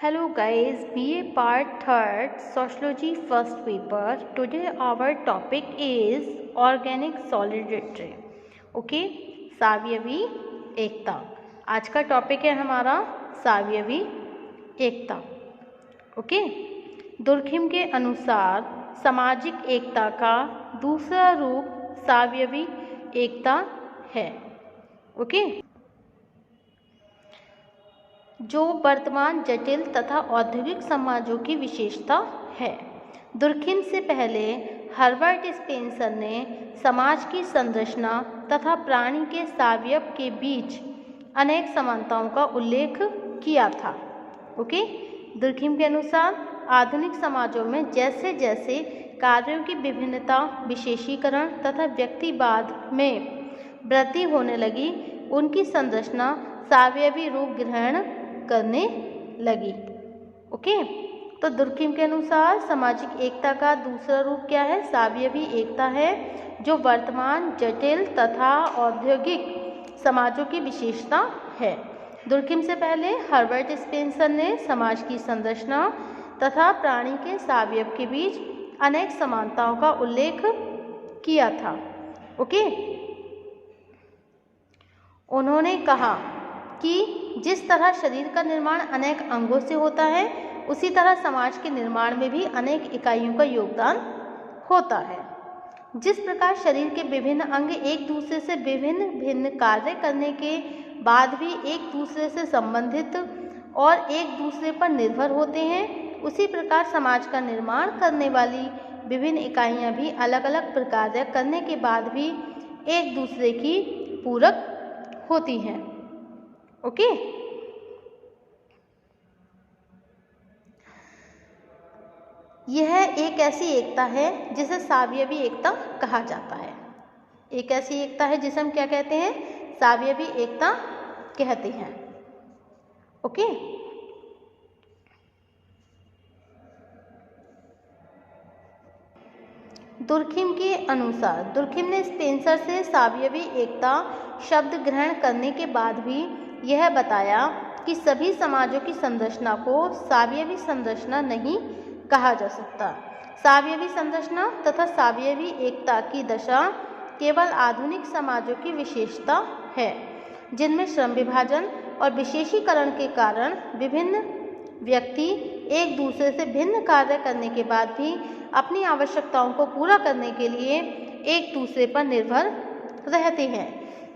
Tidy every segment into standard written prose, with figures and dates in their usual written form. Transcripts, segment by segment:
Hello guys, BA Part 3rd Sociology first paper. Today our topic is Organic Solidarity. Okay, सावयवी एकता. आज का topic है हमारा सावयवी एकता. Okay, Durkheim के अनुसार सामाजिक एकता का दूसरा रूप सावयवी एकता है. ओके, जो वर्तमान जटिल तथा औद्योगिक समाजों की विशेषता है. दुर्खिम से पहले हर्बर्ट स्पेंसर ने समाज की संरचना तथा प्राणी के सावयव के बीच अनेक समानताओं का उल्लेख किया था. ओके, दुर्खिम के अनुसार आधुनिक समाजों में जैसे जैसे कार्यों की विभिन्नता, विशेषीकरण तथा व्यक्तिवाद में वृद्धि होने लगी, उनकी संरचना सावयवी रूप ग्रहण करने लगी. ओके, तो दुर्खिम के अनुसार सामाजिक एकता का दूसरा रूप क्या है? सावयवी एकता है, जो वर्तमान जटिल तथा औद्योगिक समाजों की विशेषता है. दुर्खिम से पहले हर्बर्ट स्पेंसर ने समाज की संरचना तथा प्राणी के सावयव के बीच अनेक समानताओं का उल्लेख किया था. ओके, उन्होंने कहा कि जिस तरह शरीर का निर्माण अनेक अंगों से होता है, उसी तरह समाज के निर्माण में भी अनेक इकाइयों का योगदान होता है. जिस प्रकार शरीर के विभिन्न अंग एक दूसरे से विभिन्न भिन्न कार्य करने के बाद भी एक दूसरे से संबंधित और एक दूसरे पर निर्भर होते हैं, उसी प्रकार समाज का निर्माण करने वाली विभिन्न इकाइयां भी अलग अलग प्रकार करने के बाद भी एक दूसरे की पूरक होती हैं. ओके, यह एक ऐसी एकता है जिसे सावयवी एकता कहा जाता है. एक ऐसी एकता है जिसे हम क्या कहते हैं? सावयवी एकता कहते हैं. ओके, दुर्खिम के अनुसार दुर्खिम ने स्पेंसर से सावयवी एकता शब्द ग्रहण करने के बाद भी यह बताया कि सभी समाजों की संरचना को सावयवी संरचना नहीं कहा जा सकता. सावयवी संरचना तथा सावयवी एकता की दशा केवल आधुनिक समाजों की विशेषता है, जिनमें श्रम विभाजन और विशेषीकरण के कारण विभिन्न व्यक्ति एक दूसरे से भिन्न कार्य करने के बाद भी अपनी आवश्यकताओं को पूरा करने के लिए एक दूसरे पर निर्भर रहते हैं.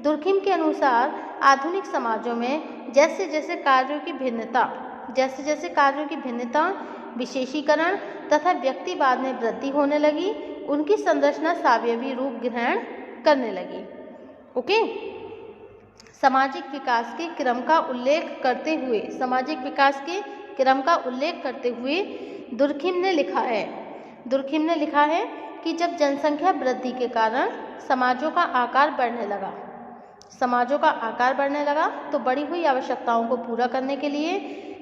दुर्खिम के अनुसार आधुनिक समाजों में जैसे जैसे कार्यों की भिन्नता, विशेषीकरण तथा व्यक्तिवाद में वृद्धि होने लगी, उनकी संरचना सावयवी रूप ग्रहण करने लगी. ओके, सामाजिक विकास के क्रम का उल्लेख करते हुए दुर्खिम ने लिखा है कि जब जनसंख्या वृद्धि के कारण समाजों का आकार बढ़ने लगा तो बढ़ी हुई आवश्यकताओं को पूरा करने के लिए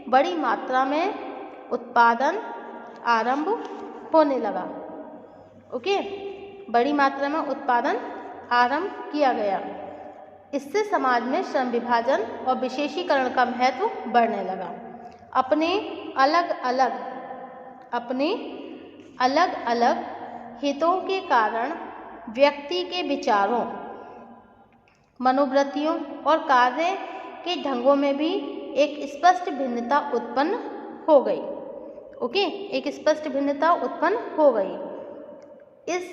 बड़ी मात्रा में उत्पादन आरंभ होने लगा. ओके, बड़ी मात्रा में उत्पादन आरंभ किया गया. इससे समाज में श्रम विभाजन और विशेषीकरण का महत्व बढ़ने लगा. अपने अलग अलग हितों के कारण व्यक्ति के विचारों, मनोवृत्तियों और कार्य के ढंगों में भी एक स्पष्ट भिन्नता उत्पन्न हो गई. ओके, एक स्पष्ट भिन्नता उत्पन्न हो गई. इस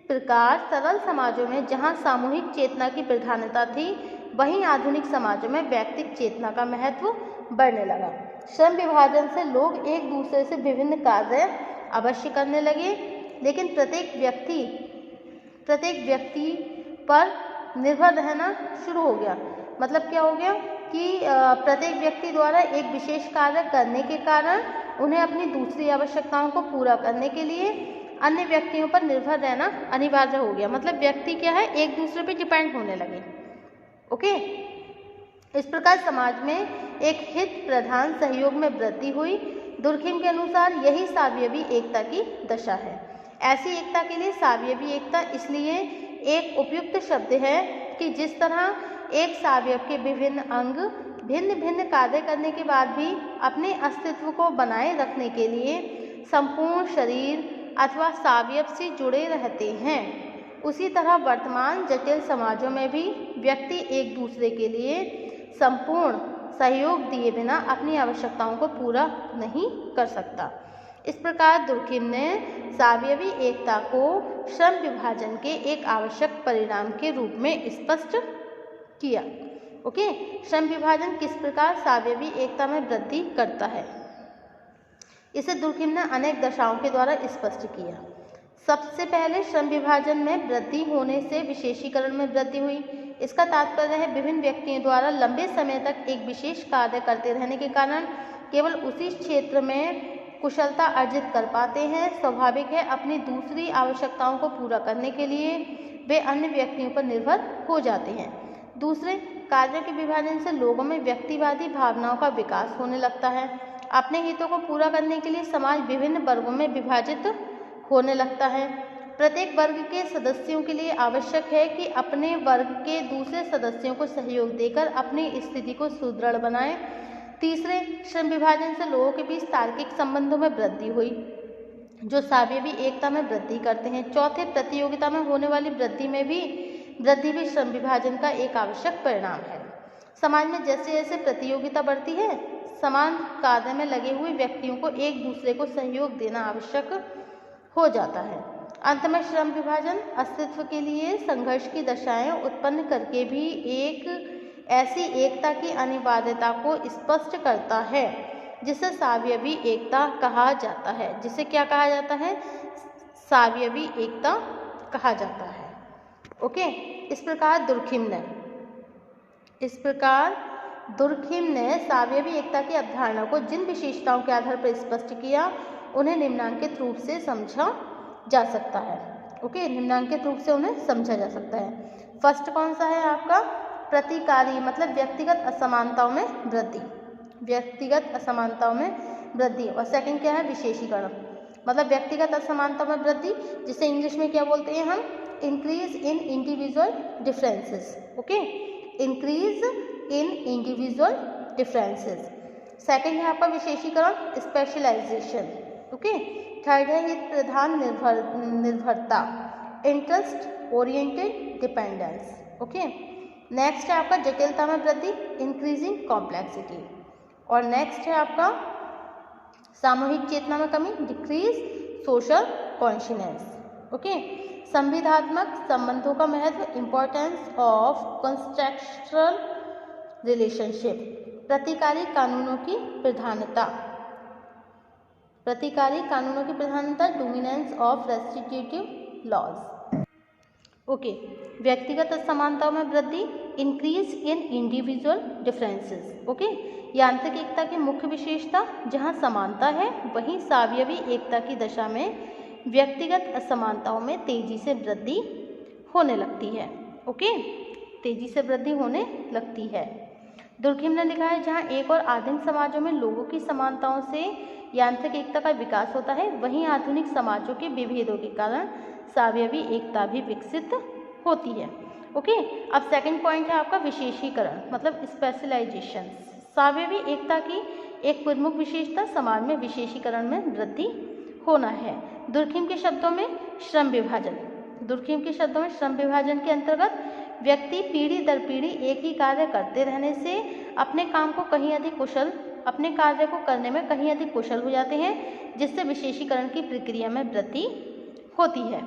प्रकार सरल समाजों में जहां सामूहिक चेतना की प्रधानता थी, वहीं आधुनिक समाजों में व्यक्तिगत चेतना का महत्व बढ़ने लगा. श्रम विभाजन से लोग एक दूसरे से विभिन्न कार्य अवश्य करने लगे, लेकिन प्रत्येक व्यक्ति पर निर्भर रहना शुरू हो गया. मतलब क्या हो गया कि प्रत्येक व्यक्ति द्वारा एक विशेष कार्य करने के कारण उन्हें अपनी दूसरी आवश्यकताओं को पूरा करने के लिए अन्य व्यक्तियों पर निर्भर रहना अनिवार्य हो गया. मतलब व्यक्ति क्या है, एक दूसरे पर डिपेंड होने लगे. ओके, इस प्रकार समाज में एक हित प्रधान सहयोग में वृद्धि हुई. दुर्खिम के अनुसार यही सावयवी एकता की दशा है. ऐसी एकता के लिए सावयवी एकता इसलिए एक उपयुक्त शब्द है कि जिस तरह एक सावयव के विभिन्न अंग भिन्न भिन्न कार्य करने के बाद भी अपने अस्तित्व को बनाए रखने के लिए संपूर्ण शरीर अथवा सावयव से जुड़े रहते हैं। उसी तरह वर्तमान जटिल समाजों में भी व्यक्ति एक दूसरे के लिए संपूर्ण सहयोग दिए बिना अपनी आवश्यकताओं को पूरा नहीं कर सकता। इस प्रकार दुर्खिम ने सावयवी एकता को श्रम विभाजन के एक आवश्यक परिणाम के रूप में स्पष्ट किया। ओके, श्रम विभाजन किस प्रकार सावयवी एकता में वृद्धि करता है, इसे दुर्खिम ने अनेक दशाओं के द्वारा स्पष्ट किया। सबसे पहले श्रम विभाजन में वृद्धि होने से विशेषीकरण में वृद्धि हुई। इसका तात्पर्य है विभिन्न व्यक्तियों द्वारा लंबे समय तक एक विशेष कार्य करते रहने के कारण केवल उसी क्षेत्र में कुशलता अर्जित कर पाते हैं। स्वाभाविक है अपनी दूसरी आवश्यकताओं को पूरा करने के लिए वे अन्य व्यक्तियों पर निर्भर हो जाते हैं। दूसरे, कार्यों के विभाजन से लोगों में व्यक्तिवादी भावनाओं का विकास होने लगता है। अपने हितों को पूरा करने के लिए समाज विभिन्न वर्गों में विभाजित होने लगता है। प्रत्येक वर्ग के सदस्यों के लिए आवश्यक है कि अपने वर्ग के दूसरे सदस्यों को सहयोग देकर अपनी स्थिति को सुदृढ़ बनाएं। तीसरे, श्रम विभाजन से लोगों के बीच तार्किक संबंधों में वृद्धि हुई जो सावयवी एकता में वृद्धि करते हैं। चौथे, प्रतियोगिता में होने वाली वृद्धि भी श्रम विभाजन का एक आवश्यक परिणाम है। समाज में जैसे जैसे प्रतियोगिता बढ़ती है, समान कार्य में लगे हुए व्यक्तियों को एक दूसरे को सहयोग देना आवश्यक हो जाता है। अंत में श्रम विभाजन अस्तित्व के लिए संघर्ष की दशाएं उत्पन्न करके भी एक ऐसी एकता की अनिवार्यता को स्पष्ट करता है जिसे सावयवी एकता कहा जाता है। जिसे क्या कहा जाता है? सावयवी एकता कहा जाता है। ओके, इस प्रकार दुर्खिम ने सावयवी एकता की अवधारणा को जिन विशेषताओं के आधार पर स्पष्ट किया उन्हें निम्नांकित रूप से समझा जा सकता है। ओके, निम्नांकित रूप से उन्हें समझा जा सकता है। फर्स्ट कौन सा है आपका? प्रतिकारी, मतलब व्यक्तिगत असमानताओं में वृद्धि, व्यक्तिगत असमानताओं में वृद्धि। और सेकंड क्या है? विशेषीकरण, मतलब व्यक्तिगत असमानताओं में वृद्धि, जिसे इंग्लिश में क्या बोलते हैं हम? Increase in individual differences. Okay, increase in individual differences. Second है आपका विशेषीकरण, स्पेशलाइजेशन। ओके, थर्ड है हित प्रधान निर्भरता, interest oriented dependence. Okay, next है आपका जटिलता में वृद्धि, इंक्रीजिंग कॉम्प्लेक्सिटी। और नेक्स्ट है आपका सामूहिक चेतना में कमी, डिक्रीज सोशल कॉन्शियसनेस। ओके, संविधात्मक संबंधों का महत्व, इंपॉर्टेंस ऑफ कॉन्ट्रेक्चुअल रिलेशनशिप, प्रतिकारी कानूनों की प्रधानता, dominance of restrictive laws. Okay, व्यक्तिगत असमानताओं में वृद्धि, increase in individual differences. Okay, यांत्रिक एकता की मुख्य विशेषता, जहां समानता है वहीं सावयवी एकता की दशा में व्यक्तिगत असमानताओं में तेजी से वृद्धि होने लगती है। ओके, तेजी से वृद्धि होने लगती है। दुर्खिम ने लिखा है जहां एक और आदिम समाजों में लोगों की समानताओं से यांत्रिक एकता का विकास होता है, वहीं आधुनिक समाजों के विभेदों के कारण सावयवी एकता भी विकसित होती है। ओके, अब सेकंड पॉइंट है आपका विशेषीकरण, मतलब स्पेशलाइजेशन। सावयवी एकता की एक प्रमुख विशेषता समाज में विशेषीकरण में वृद्धि होना है। दुर्खिम के शब्दों में श्रम विभाजन के अंतर्गत व्यक्ति पीढ़ी दर पीढ़ी एक ही कार्य करते रहने से अपने कार्य को करने में कहीं अधिक कुशल हो जाते हैं, जिससे विशेषीकरण की प्रक्रिया में वृद्धि होती है।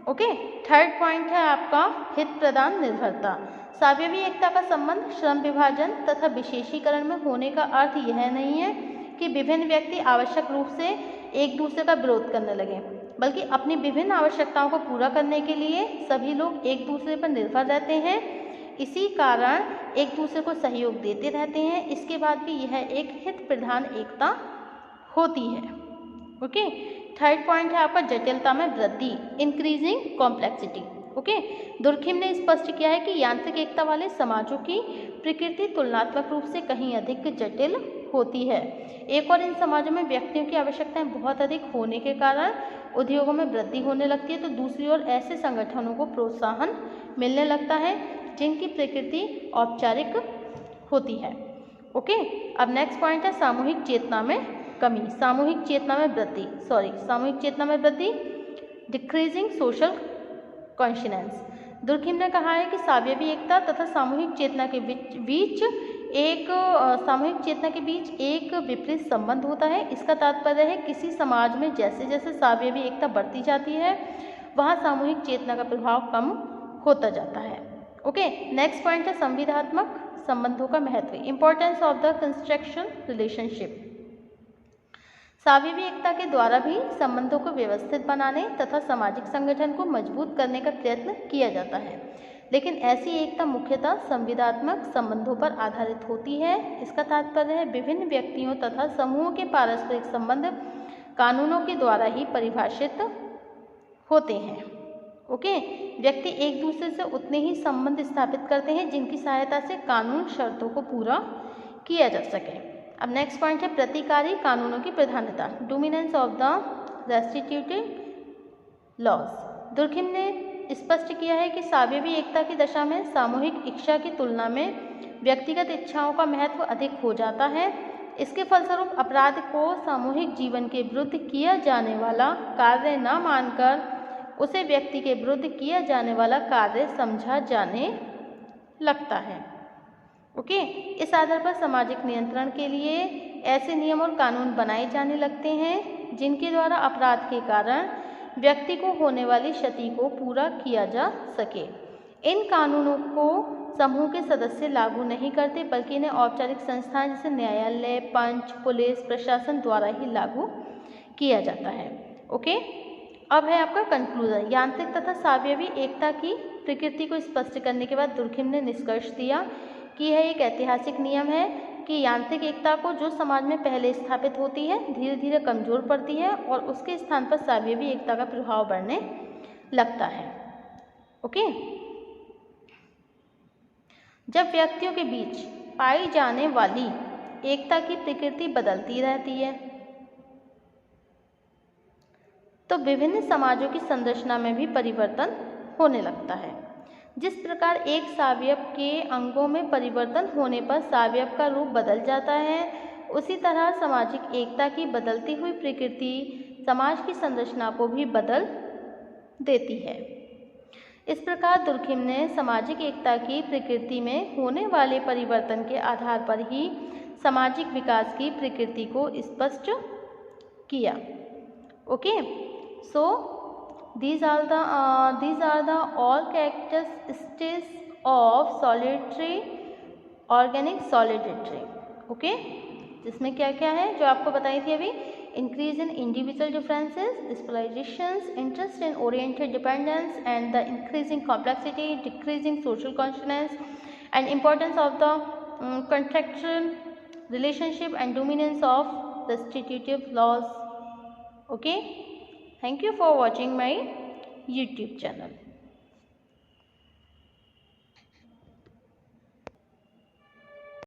ओके, थर्ड पॉइंट है आपका हित प्रदान निर्भरता। सावयवी एकता का संबंध श्रम विभाजन तथा विशेषीकरण में होने का अर्थ यह नहीं है कि विभिन्न व्यक्ति आवश्यक रूप से एक दूसरे का विरोध करने लगे, बल्कि अपनी विभिन्न आवश्यकताओं को पूरा करने के लिए सभी लोग एक दूसरे पर निर्भर रहते हैं। इसी कारण एक दूसरे को सहयोग देते रहते हैं। इसके बाद भी यह एक हित प्रधान एकता होती है। ओके, थर्ड पॉइंट है आपका जटिलता में वृद्धि, इंक्रीजिंग कॉम्प्लेक्सिटी। ओके, दुर्खिम ने स्पष्ट किया है कि यांत्रिक एकता वाले समाजों की प्रकृति तुलनात्मक रूप से कहीं अधिक जटिल होती है। एक और इन समाजों में व्यक्तियों की आवश्यकताएं बहुत अधिक होने के कारण उद्योगों में वृद्धि होने लगती है, तो दूसरी ओर ऐसे संगठनों को प्रोत्साहन मिलने लगता है जिनकी प्रकृति औपचारिक होती है। ओके, अब नेक्स्ट पॉइंट है सामूहिक चेतना में कमी, सामूहिक चेतना में वृद्धि, सामूहिक चेतना में वृद्धि, डिक्रीजिंग सोशल कॉन्शियस। दुर्खिम ने कहा है कि सावयवी एकता तथा सामूहिक चेतना के बीच एक विपरीत संबंध होता है। इसका तात्पर्य है किसी समाज में जैसे जैसे सावयवी एकता बढ़ती जाती है वहाँ सामूहिक चेतना का प्रभाव कम होता जाता है। ओके, नेक्स्ट पॉइंट है संविधात्मक संबंधों का महत्व, importance of the construction relationship. सावयवी एकता के द्वारा भी संबंधों को व्यवस्थित बनाने तथा सामाजिक संगठन को मजबूत करने का प्रयत्न किया जाता है, लेकिन ऐसी एकता मुख्यतः संविदात्मक संबंधों पर आधारित होती है। इसका तात्पर्य है विभिन्न व्यक्तियों तथा समूहों के पारस्परिक संबंध कानूनों के द्वारा ही परिभाषित होते हैं। ओके, व्यक्ति एक दूसरे से उतने ही संबंध स्थापित करते हैं जिनकी सहायता से कानून शर्तों को पूरा किया जा सके। अब नेक्स्ट पॉइंट है प्रतिकारी कानूनों की प्रधानता, dominance of the restitutive laws. Durkheim ने स्पष्ट किया है कि सावयवी एकता की दशा में सामूहिक इच्छा की तुलना में व्यक्तिगत इच्छाओं का महत्व अधिक हो जाता है। इसके फलस्वरूप अपराध को सामूहिक जीवन के विरुद्ध किया जाने वाला कार्य न मानकर उसे व्यक्ति के विरुद्ध किया जाने वाला कार्य समझा जाने लगता है। ओके, इस आधार पर सामाजिक नियंत्रण के लिए ऐसे नियम और कानून बनाए जाने लगते हैं जिनके द्वारा अपराध के कारण व्यक्ति को होने वाली क्षति को पूरा किया जा सके। इन कानूनों को समूह के सदस्य लागू नहीं करते बल्कि इन्हें औपचारिक संस्थान जैसे न्यायालय, पंच, पुलिस, प्रशासन द्वारा ही लागू किया जाता है। ओके, अब है आपका कंक्लूजन। यांत्रिक तथा सावयवी एकता की प्रकृति को स्पष्ट करने के बाद दुर्खिम ने निष्कर्ष दिया कि यह एक ऐतिहासिक नियम है कि यांत्रिक एकता को जो समाज में पहले स्थापित होती है धीरे धीरे कमजोर पड़ती है और उसके स्थान पर सावयवी एकता का प्रभाव बढ़ने लगता है। ओके, जब व्यक्तियों के बीच पाई जाने वाली एकता की प्रकृति बदलती रहती है तो विभिन्न समाजों की संरचना में भी परिवर्तन होने लगता है। जिस प्रकार एक सावयव के अंगों में परिवर्तन होने पर सावयव का रूप बदल जाता है, उसी तरह सामाजिक एकता की बदलती हुई प्रकृति समाज की संरचना को भी बदल देती है। इस प्रकार दुर्खिम ने सामाजिक एकता की प्रकृति में होने वाले परिवर्तन के आधार पर ही सामाजिक विकास की प्रकृति को स्पष्ट किया। Okay, so these are the all characteristics of solitary organic solidarity। Okay, जिसमें क्या क्या है जो आपको बताई थी अभी, increase in individual differences, dispolizations, interest in oriented dependence and the increasing complexity, decreasing social consciousness and importance of the contractual relationship and dominance of restitutive laws। Okay, thank you for watching my YouTube channel.